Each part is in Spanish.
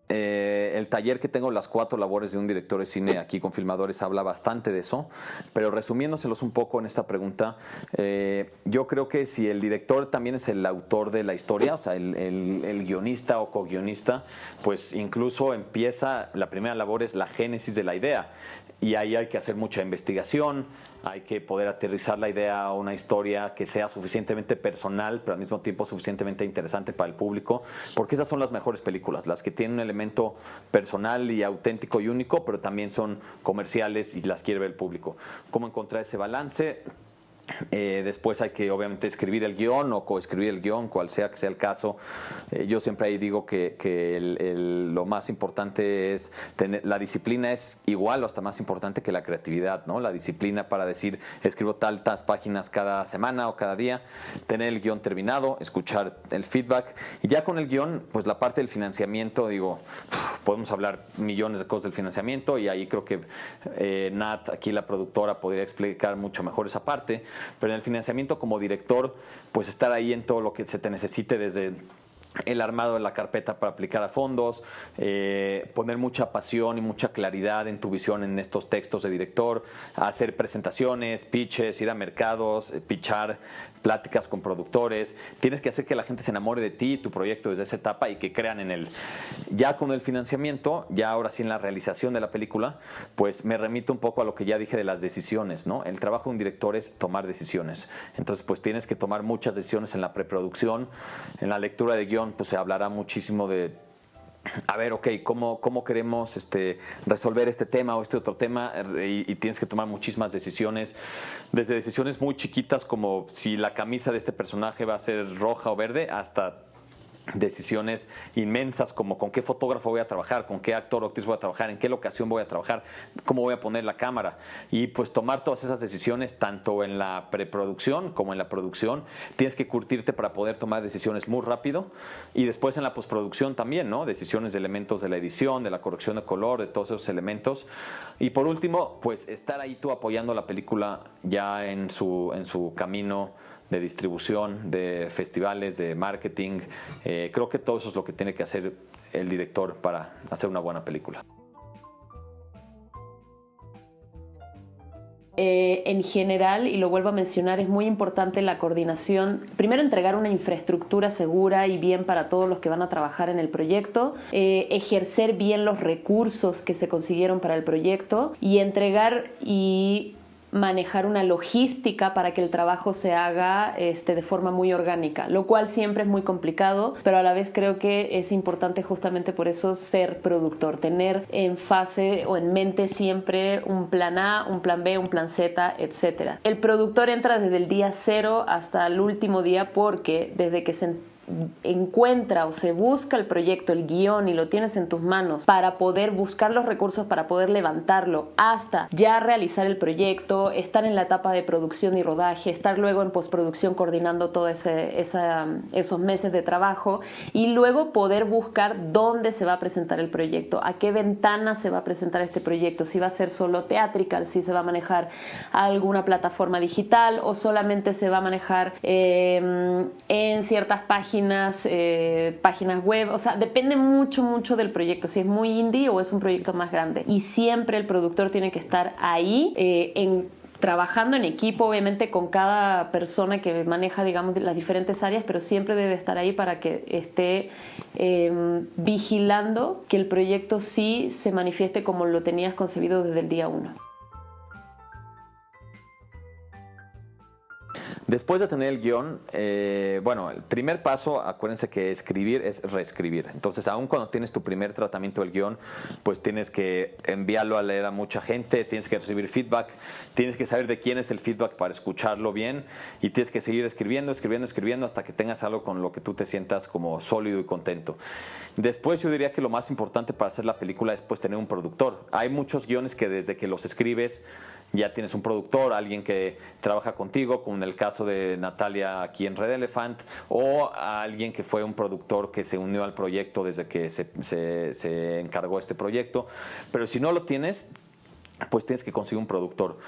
el taller que tengo, las 4 labores de un director de cine aquí con Filmadores, habla bastante de eso, pero resumiéndoselos un poco en esta pregunta, yo creo que si el director también es el autor de la historia, o sea, el guionista o co-guionista, pues incluso empieza, la primera labor es la génesis de la idea, y ahí hay que hacer mucha investigación, hay que poder aterrizar la idea a una historia que sea suficientemente personal, pero al mismo tiempo suficientemente interesante para el público, porque esas son las mejores películas, las que tienen un elemento personal y auténtico y único, pero también son comerciales y las quiere ver el público. ¿Cómo encontrar ese balance? Después hay que obviamente escribir el guión o coescribir el guión, cual sea que sea el caso. Yo siempre ahí digo que lo más importante es tener, la disciplina es igual o hasta más importante que la creatividad, ¿no? La disciplina para decir escribo tantas páginas cada semana o cada día, tener el guión terminado, escuchar el feedback y ya con el guión, pues la parte del financiamiento, digo, podemos hablar millones de cosas del financiamiento y ahí creo que Nat, aquí la productora, podría explicar mucho mejor esa parte. Pero en el financiamiento como director, pues estar ahí en todo lo que se te necesite, desde el armado de la carpeta para aplicar a fondos, poner mucha pasión y mucha claridad en tu visión en estos textos de director, hacer presentaciones, pitches, ir a mercados, pitchar, pláticas con productores. Tienes que hacer que la gente se enamore de ti y tu proyecto desde esa etapa y que crean en él. Ya con el financiamiento, ya ahora sí en la realización de la película, pues me remito un poco a lo que ya dije de las decisiones, ¿no? El trabajo de un director es tomar decisiones. Entonces, pues tienes que tomar muchas decisiones en la preproducción, en la lectura de guión, pues se hablará muchísimo de, a ver, ok, ¿cómo queremos resolver este tema o este otro tema? Y tienes que tomar muchísimas decisiones, desde decisiones muy chiquitas como si la camisa de este personaje va a ser roja o verde, hasta decisiones inmensas como con qué fotógrafo voy a trabajar, con qué actor o actriz voy a trabajar, en qué locación voy a trabajar, cómo voy a poner la cámara, y pues tomar todas esas decisiones tanto en la preproducción como en la producción. Tienes que curtirte para poder tomar decisiones muy rápido, y después en la postproducción también, ¿no? Decisiones de elementos de la edición, de la corrección de color, de todos esos elementos. Y por último, pues estar ahí tú apoyando la película ya en su camino de distribución, de festivales, de marketing. Creo que todo eso es lo que tiene que hacer el director para hacer una buena película. En general, y lo vuelvo a mencionar, es muy importante la coordinación. Primero, entregar una infraestructura segura y bien para todos los que van a trabajar en el proyecto, ejercer bien los recursos que se consiguieron para el proyecto y entregar y manejar una logística para que el trabajo se haga de forma muy orgánica, lo cual siempre es muy complicado, pero a la vez creo que es importante justamente por eso ser productor, tener en fase o en mente siempre un plan A, un plan B, un plan Z, etc. El productor entra desde el día 0 hasta el último día, porque desde que se encuentra o se busca el proyecto, el guión, y lo tienes en tus manos para poder buscar los recursos para poder levantarlo, hasta ya realizar el proyecto, estar en la etapa de producción y rodaje, estar luego en postproducción coordinando todos esos meses de trabajo, y luego poder buscar dónde se va a presentar el proyecto, a qué ventana se va a presentar este proyecto, si va a ser solo theatrical, si se va a manejar alguna plataforma digital o solamente se va a manejar en ciertas páginas web. O sea, depende mucho del proyecto, si es muy indie o es un proyecto más grande, y siempre el productor tiene que estar ahí trabajando en equipo, obviamente con cada persona que maneja, digamos, las diferentes áreas, pero siempre debe estar ahí para que esté vigilando que el proyecto sí se manifieste como lo tenías concebido desde el día 1. Después de tener el guión, bueno, el primer paso, acuérdense que escribir es reescribir. Entonces, aun cuando tienes tu primer tratamiento del guión, pues tienes que enviarlo a leer a mucha gente, tienes que recibir feedback, tienes que saber de quién es el feedback para escucharlo bien, y tienes que seguir escribiendo hasta que tengas algo con lo que tú te sientas como sólido y contento. Después yo diría que lo más importante para hacer la película es pues tener un productor. Hay muchos guiones que desde que los escribes ya tienes un productor, alguien que trabaja contigo, como en el caso de Natalia aquí en Red Elephant, o alguien que fue un productor que se unió al proyecto desde que se encargó este proyecto. Pero si no lo tienes, pues tienes que conseguir un productor.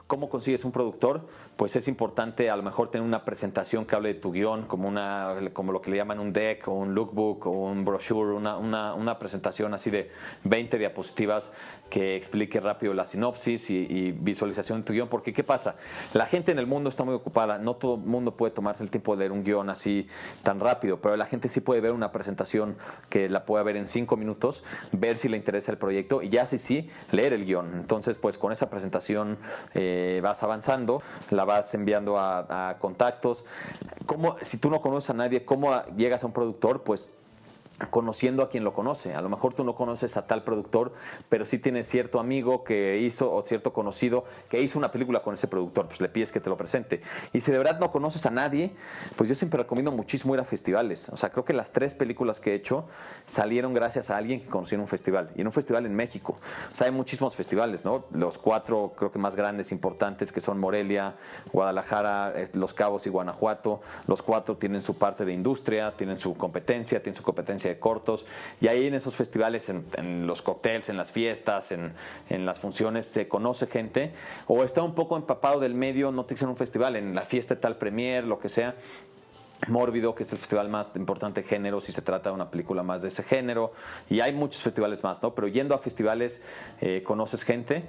¿Cómo consigues un productor? pues es importante a lo mejor tener una presentación que hable de tu guión, como lo que le llaman un deck o un lookbook o un brochure, una presentación así de 20 diapositivas que explique rápido la sinopsis y visualización de tu guión, porque ¿qué pasa? La gente en el mundo está muy ocupada, no todo el mundo puede tomarse el tiempo de leer un guión así tan rápido, pero la gente sí puede ver una presentación que la pueda ver en 5 minutos, ver si le interesa el proyecto y ya sí, leer el guión. Entonces, pues con esa presentación vas avanzando, la vas enviando a contactos. Si tú no conoces a nadie, ¿cómo llegas a un productor? Pues conociendo a quien lo conoce. A lo mejor tú no conoces a tal productor, pero sí tienes cierto amigo que hizo o cierto conocido que hizo una película con ese productor, pues le pides que te lo presente. Y si de verdad no conoces a nadie, pues yo siempre recomiendo muchísimo ir a festivales. O sea, creo que las 3 películas que he hecho salieron gracias a alguien que conocí en un festival, y en un festival en México. O sea, hay muchísimos festivales, ¿no? Los 4 creo que más grandes, importantes, que son Morelia, Guadalajara, Los Cabos y Guanajuato. Los 4 tienen su parte de industria, tienen su competencia de cortos, y ahí en esos festivales, en los cócteles, en las fiestas, en las funciones, se conoce gente, o está un poco empapado del medio, no te dicen un festival, en la fiesta de tal premier, lo que sea. Mórbido, que es el festival más importante de género, si se trata de una película más de ese género, y hay muchos festivales más, ¿no? Pero yendo a festivales conoces gente,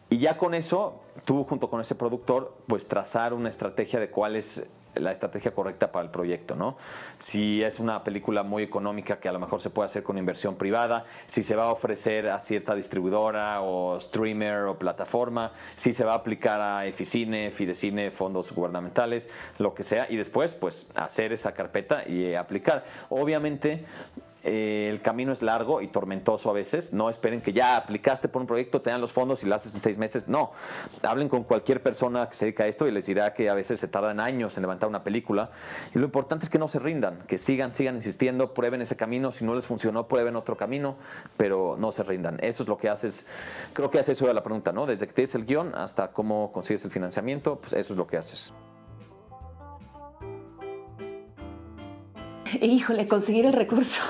y ya con eso, tú junto con ese productor, pues trazar una estrategia de cuál es la estrategia correcta para el proyecto, ¿no? Si es una película muy económica que a lo mejor se puede hacer con inversión privada, si se va a ofrecer a cierta distribuidora o streamer o plataforma, si se va a aplicar a Eficine, Fidecine, fondos gubernamentales, lo que sea, y después pues hacer esa carpeta y aplicar. Obviamente el camino es largo y tormentoso a veces. No esperen que ya aplicaste por un proyecto, te dan los fondos y lo haces en 6 meses. No, hablen con cualquier persona que se dedica a esto y les dirá que a veces se tardan años en levantar una película. Y lo importante es que no se rindan, que sigan insistiendo, prueben ese camino. Si no les funcionó, prueben otro camino, pero no se rindan. Eso es lo que haces. Creo que hace eso de la pregunta, ¿no? Desde que tienes el guión hasta cómo consigues el financiamiento, pues eso es lo que haces. Híjole, conseguir el recurso.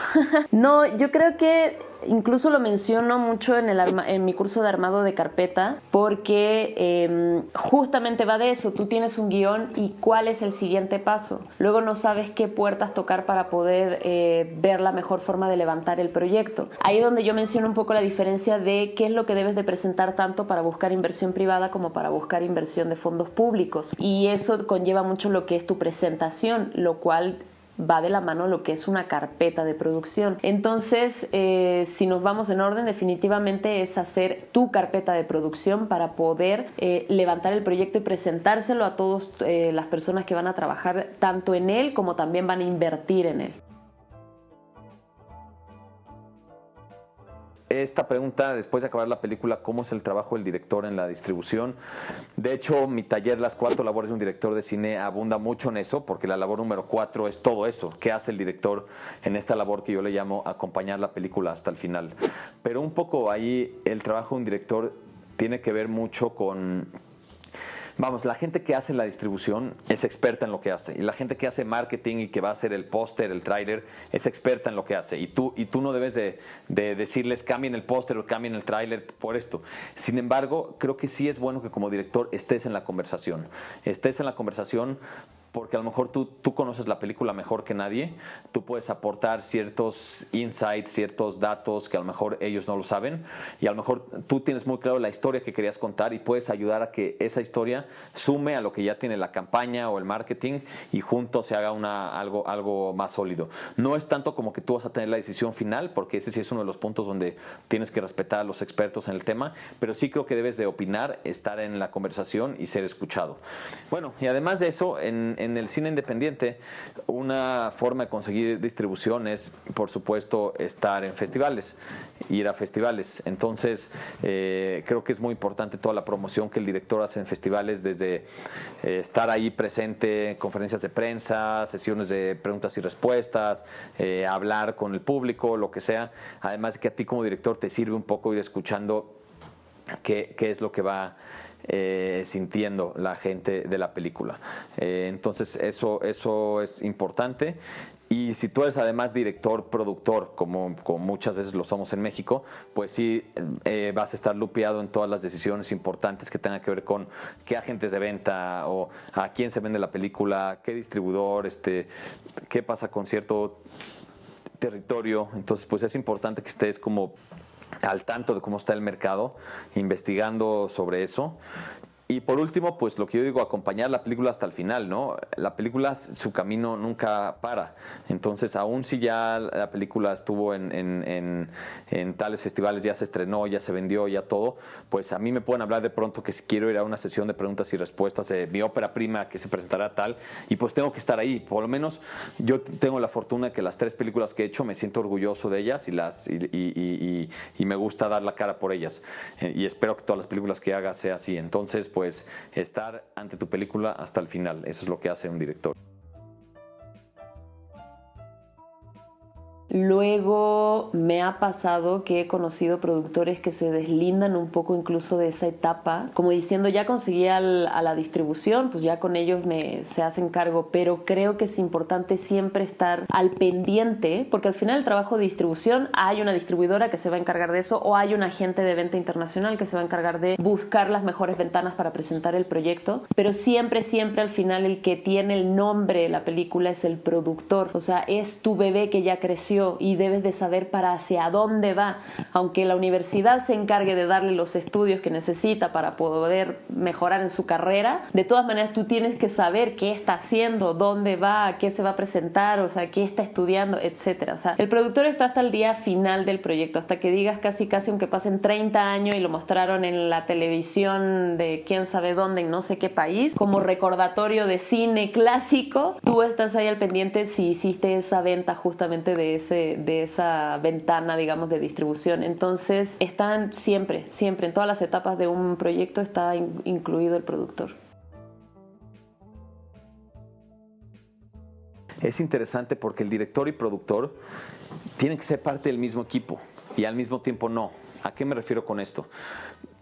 No, yo creo que incluso lo menciono mucho en mi curso de armado de carpeta, porque justamente va de eso. Tú tienes un guión y cuál es el siguiente paso. Luego no sabes qué puertas tocar para poder ver la mejor forma de levantar el proyecto. Ahí es donde yo menciono un poco la diferencia de qué es lo que debes de presentar tanto para buscar inversión privada como para buscar inversión de fondos públicos. Y eso conlleva mucho lo que es tu presentación, lo cual va de la mano lo que es una carpeta de producción. Entonces, si nos vamos en orden, definitivamente es hacer tu carpeta de producción para poder levantar el proyecto y presentárselo a todas las personas que van a trabajar tanto en él como también van a invertir en él. Esta pregunta, después de acabar la película, ¿cómo es el trabajo del director en la distribución? De hecho, mi taller, Las 4 labores de un director de cine, abunda mucho en eso, porque la labor número 4 es todo eso. ¿Qué hace el director en esta labor que yo le llamo acompañar la película hasta el final? Pero un poco ahí el trabajo de un director tiene que ver mucho con... Vamos, la gente que hace la distribución es experta en lo que hace, y la gente que hace marketing y que va a hacer el póster, el tráiler, es experta en lo que hace, y tú no debes de decirles cambien el póster o cambien el tráiler por esto. Sin embargo, creo que sí es bueno que como director estés en la conversación, porque a lo mejor tú conoces la película mejor que nadie, tú puedes aportar ciertos insights, ciertos datos que a lo mejor ellos no lo saben, y a lo mejor tú tienes muy claro la historia que querías contar y puedes ayudar a que esa historia sume a lo que ya tiene la campaña o el marketing y juntos se haga algo más sólido. No es tanto como que tú vas a tener la decisión final, porque ese sí es uno de los puntos donde tienes que respetar a los expertos en el tema, pero sí creo que debes de opinar, estar en la conversación y ser escuchado. Bueno, y además de eso, en el cine independiente, una forma de conseguir distribución es, por supuesto, estar en festivales, ir a festivales. Entonces, creo que es muy importante toda la promoción que el director hace en festivales, desde estar ahí presente en conferencias de prensa, sesiones de preguntas y respuestas, hablar con el público, lo que sea. Además de que a ti como director te sirve un poco ir escuchando qué es lo que va sintiendo la gente de la película. Entonces eso es importante. Y si tú eres además director, productor, como muchas veces lo somos en México, pues sí vas a estar lupeado en todas las decisiones importantes que tengan que ver con qué agentes de venta o a quién se vende la película, qué distribuidor, qué pasa con cierto territorio. Entonces, pues es importante que estés como al tanto de cómo está el mercado, investigando sobre eso. Y por último, pues lo que yo digo, acompañar la película hasta el final, ¿no? La película, su camino nunca para. Entonces, aún si ya la película estuvo en tales festivales, ya se estrenó, ya se vendió, ya todo, pues a mí me pueden hablar de pronto que si quiero ir a una sesión de preguntas y respuestas de mi ópera prima que se presentará tal, y pues tengo que estar ahí. Por lo menos yo tengo la fortuna de que las 3 películas que he hecho me siento orgulloso de ellas y me gusta dar la cara por ellas. Y espero que todas las películas que haga sea así. Entonces, pues estar ante tu película hasta el final, eso es lo que hace un director. Luego me ha pasado que he conocido productores que se deslindan un poco incluso de esa etapa, como diciendo ya conseguí a la distribución, pues ya con ellos se hacen cargo, pero creo que es importante siempre estar al pendiente, porque al final el trabajo de distribución hay una distribuidora que se va a encargar de eso o hay un agente de venta internacional que se va a encargar de buscar las mejores ventanas para presentar el proyecto, pero siempre al final el que tiene el nombre de la película es el productor, o sea, es tu bebé que ya creció y debes de saber para hacia dónde va. Aunque la universidad se encargue de darle los estudios que necesita para poder mejorar en su carrera, de todas maneras tú tienes que saber qué está haciendo, dónde va, qué se va a presentar, o sea, qué está estudiando, etcétera. O sea, el productor está hasta el día final del proyecto, hasta que digas casi aunque pasen 30 años y lo mostraron en la televisión de quién sabe dónde, en no sé qué país, como recordatorio de cine clásico, tú estás ahí al pendiente si hiciste esa venta justamente de esa ventana, digamos, de distribución. Entonces, están siempre, en todas las etapas de un proyecto está incluido el productor. Es interesante porque el director y productor tienen que ser parte del mismo equipo y al mismo tiempo no. ¿A qué me refiero con esto?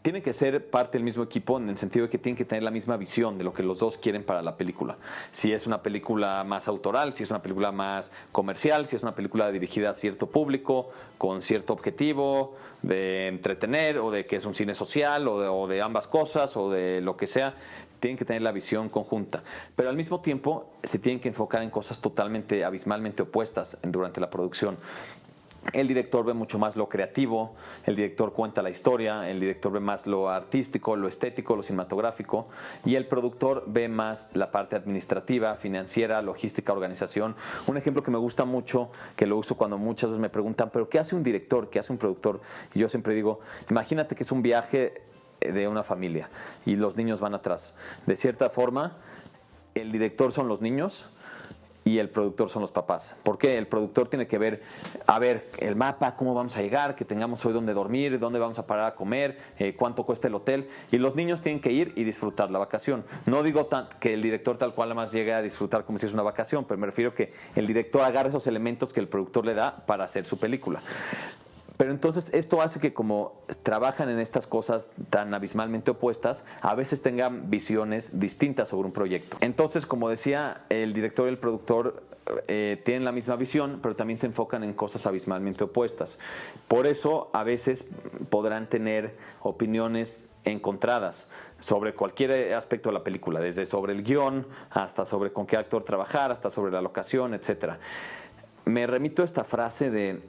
Tienen que ser parte del mismo equipo en el sentido de que tienen que tener la misma visión de lo que los dos quieren para la película. Si es una película más autoral, si es una película más comercial, si es una película dirigida a cierto público, con cierto objetivo de entretener o de que es un cine social o de ambas cosas o de lo que sea, tienen que tener la visión conjunta. Pero al mismo tiempo se tienen que enfocar en cosas totalmente, abismalmente opuestas durante la producción. El director ve mucho más lo creativo, el director cuenta la historia, el director ve más lo artístico, lo estético, lo cinematográfico, y el productor ve más la parte administrativa, financiera, logística, organización. Un ejemplo que me gusta mucho, que lo uso cuando muchas veces me preguntan, ¿pero qué hace un director? ¿Qué hace un productor? Y yo siempre digo, imagínate que es un viaje de una familia y los niños van atrás. De cierta forma, el director son los niños y el productor son los papás. ¿Por qué? El productor tiene que ver, a ver, el mapa, cómo vamos a llegar, que tengamos hoy dónde dormir, dónde vamos a parar a comer, cuánto cuesta el hotel. Y los niños tienen que ir y disfrutar la vacación. No digo que el director tal cual además llegue a disfrutar como si es una vacación, pero me refiero que el director agarre esos elementos que el productor le da para hacer su película. Pero entonces esto hace que como trabajan en estas cosas tan abismalmente opuestas, a veces tengan visiones distintas sobre un proyecto. Entonces, como decía, el director y el productor tienen la misma visión, pero también se enfocan en cosas abismalmente opuestas. Por eso, a veces podrán tener opiniones encontradas sobre cualquier aspecto de la película, desde sobre el guión, hasta sobre con qué actor trabajar, hasta sobre la locación, etc. Me remito a esta frase de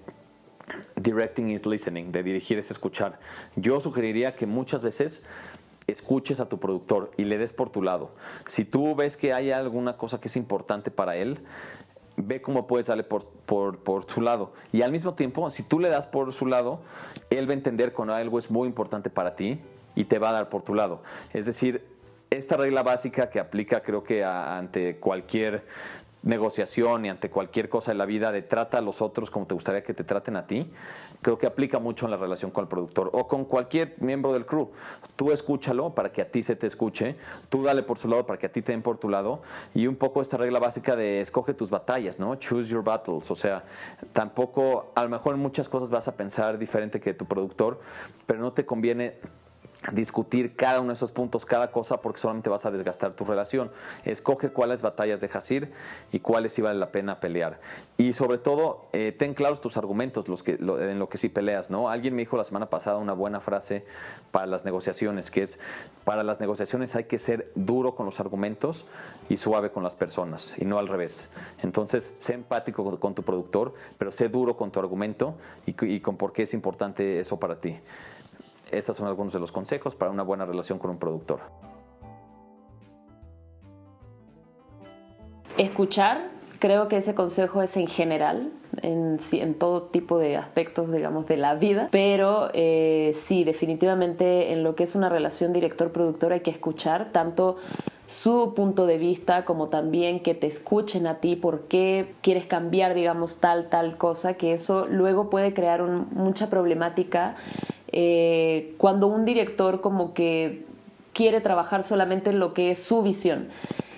directing is listening, de dirigir es escuchar. Yo sugeriría que muchas veces escuches a tu productor y le des por tu lado. Si tú ves que hay alguna cosa que es importante para él, ve cómo puedes darle por su lado. Y al mismo tiempo, si tú le das por su lado, él va a entender cuando algo es muy importante para ti y te va a dar por tu lado. Es decir, esta regla básica que aplica creo que ante cualquier negociación y ante cualquier cosa de la vida de trata a los otros como te gustaría que te traten a ti, creo que aplica mucho en la relación con el productor o con cualquier miembro del crew. Tú escúchalo para que a ti se te escuche, tú dale por su lado para que a ti te den por tu lado, y un poco esta regla básica de escoge tus batallas, ¿no? Choose your battles. O sea, tampoco, a lo mejor en muchas cosas vas a pensar diferente que tu productor, pero no te conviene discutir cada uno de esos puntos, cada cosa, porque solamente vas a desgastar tu relación. Escoge cuáles batallas dejas ir y cuáles sí vale la pena pelear. Y sobre todo, ten claros tus argumentos en lo que sí peleas, ¿no? Alguien me dijo la semana pasada una buena frase para las negociaciones, que es, para las negociaciones hay que ser duro con los argumentos y suave con las personas, y no al revés. Entonces, sé empático con tu productor, pero sé duro con tu argumento y con por qué es importante eso para ti. Estos son algunos de los consejos para una buena relación con un productor. Escuchar, creo que ese consejo es en general, en todo tipo de aspectos, digamos, de la vida, pero sí, definitivamente en lo que es una relación director-productor hay que escuchar tanto su punto de vista como también que te escuchen a ti por qué quieres cambiar, digamos, tal cosa, que eso luego puede crear mucha problemática cuando un director como que quiere trabajar solamente en lo que es su visión.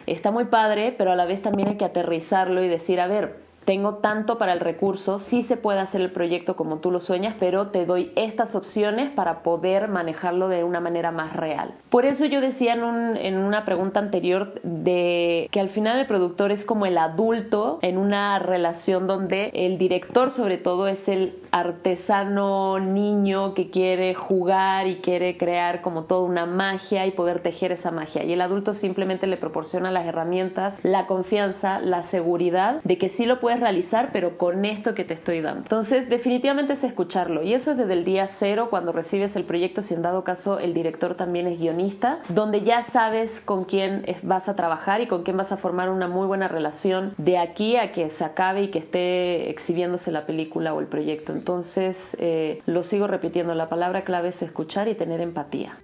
Está muy padre, pero a la vez también hay que aterrizarlo y decir, a ver, tengo tanto para el recurso, sí se puede hacer el proyecto como tú lo sueñas, pero te doy estas opciones para poder manejarlo de una manera más real. Por eso yo decía en una pregunta anterior de que al final el productor es como el adulto en una relación donde el director sobre todo es el artesano niño que quiere jugar y quiere crear como toda una magia y poder tejer esa magia. Y el adulto simplemente le proporciona las herramientas, la confianza, la seguridad de que sí lo puedes realizar, pero con esto que te estoy dando. Entonces, definitivamente es escucharlo. Y eso es desde el día cero, cuando recibes el proyecto, si en dado caso el director también es guionista, donde ya sabes con quién vas a trabajar y con quién vas a formar una muy buena relación de aquí a que se acabe y que esté exhibiéndose la película o el proyecto. Entonces, lo sigo repitiendo, la palabra clave es escuchar y tener empatía.